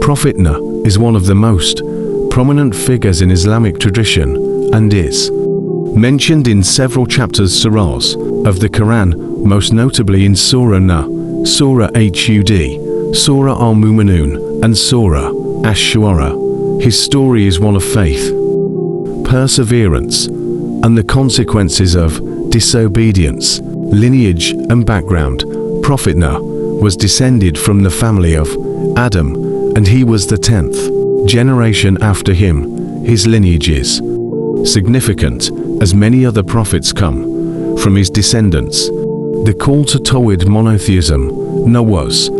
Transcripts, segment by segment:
Prophet Nuh is one of the most prominent figures in Islamic tradition and is mentioned in several chapters surahs of the Quran, most notably in Surah Nuh, Surah Hud, Surah Al-Mu'minun, and Surah Ash-Shu'ara. His story is one of faith, perseverance, and the consequences of disobedience. Lineage and background. Prophet Nuh was descended from the family of Adam, and he was the 10th generation after him. His lineage is significant, as many other prophets come from his descendants. The call to toward monotheism. Nuh was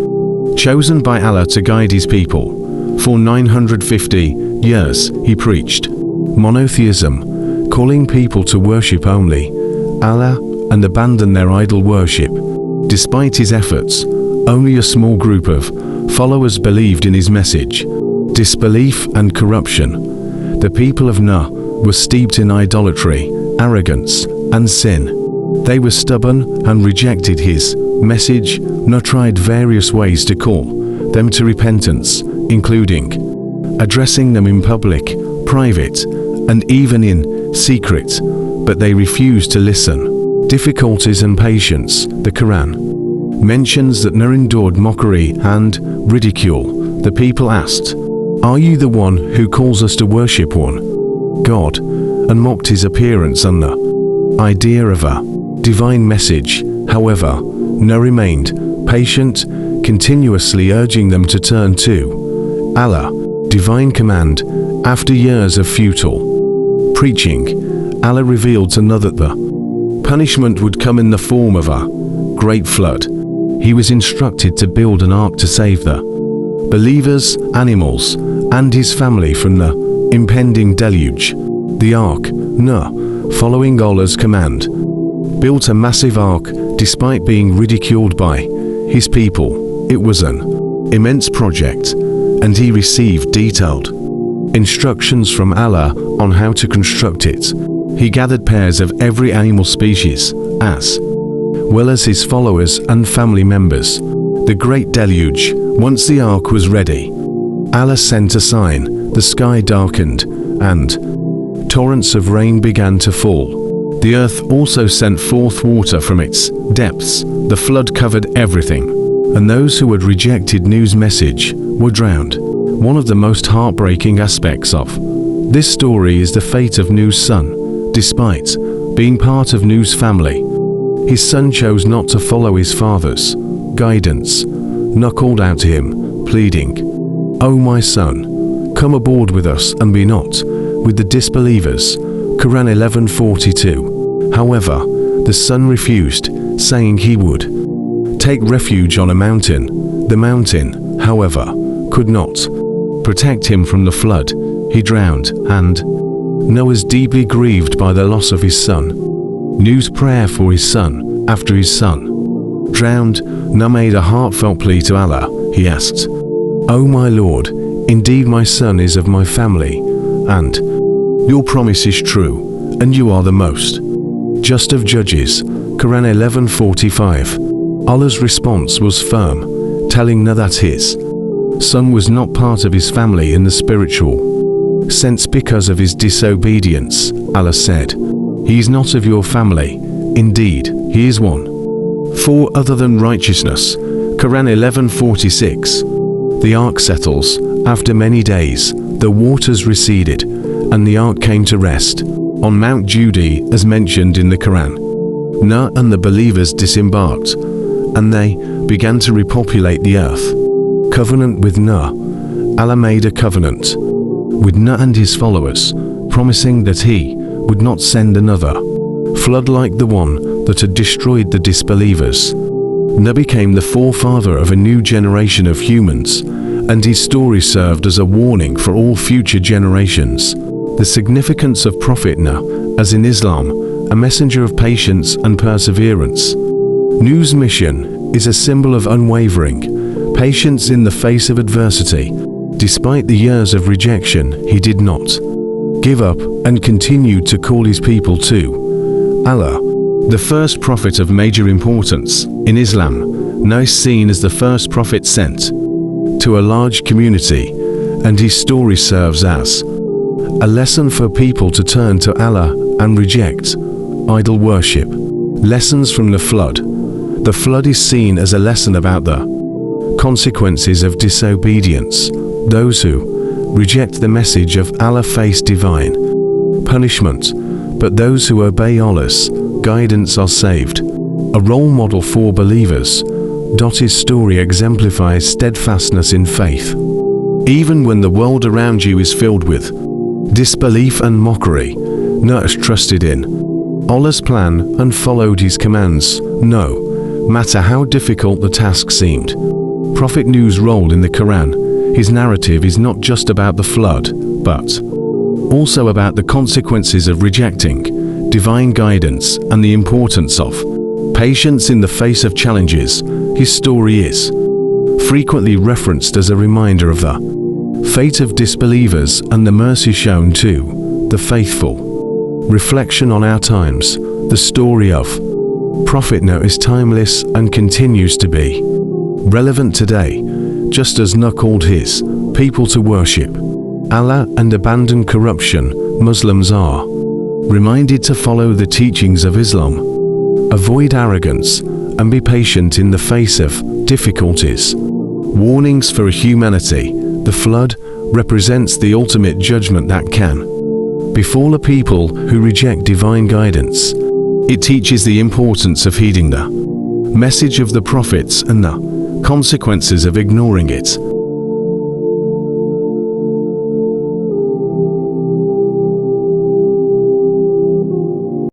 chosen by Allah to guide his people. For 950 years he preached monotheism, calling people to worship only Allah and abandon their idol worship. Despite his efforts, only a small group of followers believed in his message. Disbelief and corruption. The people of Nuh were steeped in idolatry, arrogance, and sin. They were stubborn and rejected his message. Nuh tried various ways to call them to repentance, including addressing them in public, private, and even in secret, but they refused to listen. Difficulties and patience. The Quran mentions that Nuh endured mockery and ridicule. The people asked, "Are you the one who calls us to worship one God?" and mocked his appearance and the idea of a divine message. However, Nuh remained patient, continuously urging them to turn to Allah. Divine command. After years of futile preaching, Allah revealed to Nuh that the punishment would come in the form of a great flood. He was instructed to build an ark to save the believers, animals, and his family from the impending deluge. The ark. Nuh, following Allah's command, built a massive ark despite being ridiculed by his people. It was an immense project, and he received detailed instructions from Allah on how to construct it. He gathered pairs of every animal species, as well as his followers and family members. The Great Deluge. Once the ark was ready, Allah sent a sign. The sky darkened, and torrents of rain began to fall. The earth also sent forth water from its depths. The flood covered everything, and those who had rejected Nuh's message were drowned. One of the most heartbreaking aspects of this story is the fate of Nuh's son. Despite being part of Nuh's family, his son chose not to follow his father's guidance. Nuh called out to him, pleading, "O my son, come aboard with us and be not with the disbelievers." Quran 11:42. However, the son refused, saying he would take refuge on a mountain. The mountain, however, could not protect him from the flood. He drowned, and Nuh was deeply grieved by the loss of his son. Nuh's prayer for his son. After his son drowned, Nuh made a heartfelt plea to Allah. He asked, "O my Lord, indeed my son is of my family, and your promise is true, and you are the most just of judges." Quran 11:45. Allah's response was firm, telling Nuh that his son was not part of his family in the spiritual sense because of his disobedience. Allah said, "He is not of your family. Indeed, he is one for other than righteousness." Quran 11:46. The ark settles. After many days, the waters receded, and the ark came to rest on Mount Judy, as mentioned in the Quran. Nuh and the believers disembarked, and they began to repopulate the earth. Covenant with Nuh. Allah made a covenant with Nuh and his followers, promising that he would not send another flood like the one that had destroyed the disbelievers. Nuh became the forefather of a new generation of humans, and his story served as a warning for all future generations. The significance of Prophet Nuh, as in Islam, a messenger of patience and perseverance. Nuh's mission is a symbol of unwavering patience in the face of adversity. Despite the years of rejection, he did not give up and continued to call his people to Allah. The first prophet of major importance in Islam, Nuh is seen as the first prophet sent to a large community, and his story serves as a lesson for people to turn to Allah and reject idol worship. Lessons from the flood. The flood is seen as a lesson about the consequences of disobedience. Those who reject the message of Allah face divine punishment, but those who obey Allah's guidance are saved. A role model for believers. His story exemplifies steadfastness in faith. Even when the world around you is filled with disbelief and mockery, Nuh trusted in Allah's plan and followed his commands, no matter how difficult the task seemed. Prophet Nuh's role in the Quran. His narrative is not just about the flood, but also about the consequences of rejecting divine guidance and the importance of patience in the face of challenges. His story is frequently referenced as a reminder of the fate of disbelievers and the mercy shown to the faithful. Reflection on our times. The story of Prophet Nuh is timeless and continues to be relevant today, just as Nuh called his people to worship Allah and abandon corruption. Muslims are reminded to follow the teachings of Islam, avoid arrogance, and be patient in the face of difficulties. Warnings for humanity. The flood represents the ultimate judgment that can befall a people who reject divine guidance. It teaches the importance of heeding the message of the prophets and the consequences of ignoring it.